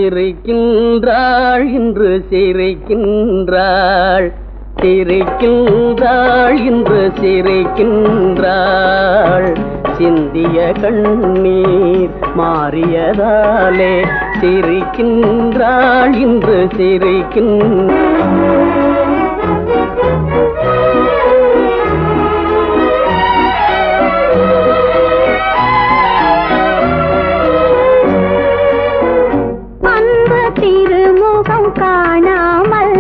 சிரிக்கின்றாள் இன்று சிரிக்கின்றாள், சிரிக்கின்றாள் இன்று சிரிக்கின்றாள். சிந்திய கண்ணீர் மாறியதாலே சிரிக்கின்றாள் இன்று சிரிக்கின்றாள். திருமுகம் காணாமல்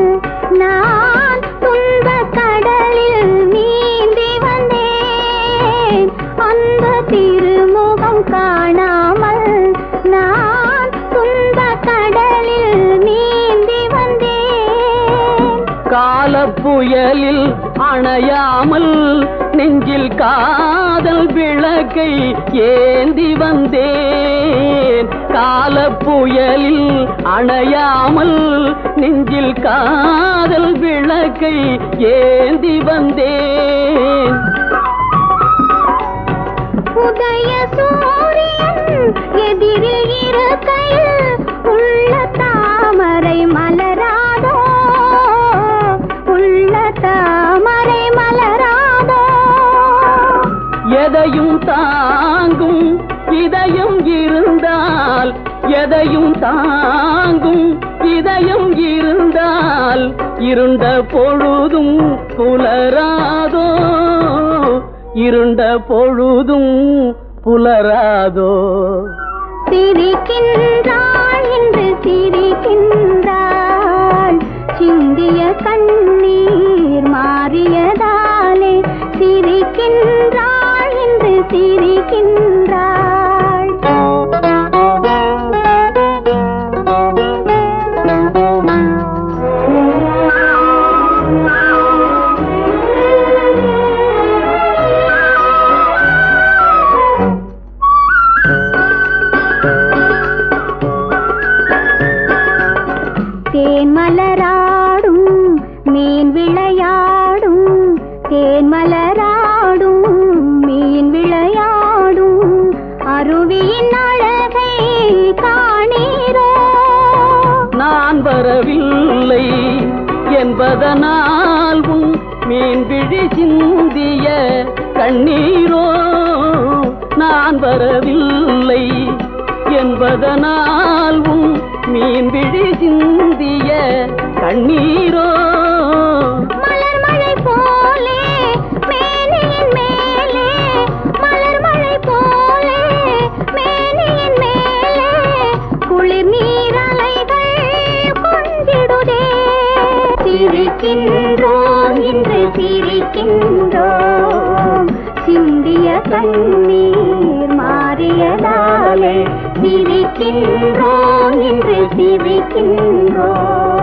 நான் துன்ப கடலில் நீந்தி வந்தேன். அந்த திருமுகம் காணாமல் நான் துன்ப கடலில் நீந்தி வந்தேன். காலப்புயலில் அணையாமல் நெஞ்சில் காதல் விளக்கை ஏந்தி வந்தேன். காலப்புயலில் அணையாமல் நெஞ்சில் காதல் விளக்கை ஏந்தி வந்தேன். உதய சூரியன் எதிரில் இருக்கையில் உள்ள தாமரை மலராதோ, உள்ள தாமரை மலராதோ. எதையும் தாங்கும் இதயம் இருந்தால், எதையும் தாங்கும் இதயம் இருந்தால் இருண்ட பொழுதும் புலராதோ, இருண்ட பொழுதும் புலராதோ. சிரிக்கின்றாள் என்று சிரிக்கின்றாள், சிந்திய கண்ணீர் மாறியதாலே சிரிக்கின்றாள் என்று சிரிக்கின்றாள். தேன் மலராடும் மீன் விளையாடும், தேன் மலராடும் மீன் விளையாடும் அருவியின் அழகை காணீரோ. நான் வரவில்லை என்பதனால் உன் மீன் விழி சிந்திய கண்ணீரோ. நான் வரவில்லை என்பதனால் உன் மீன் விழி சிந்திய கண்ணீரோ. மலர் மழை போலே மேனியின் மேலே, மலர் மழை போலே மேனியின் மேலே குளிர் நீரலைகள் கொஞ்சிடுதே. சிரிக்கின்றோம் இன்று சிரிக்கின்றோம், சிந்திய கண்ணீர் மாறியதாலே சிரிக்கின்றோம் இன்று சிரிக்கின்றோம்.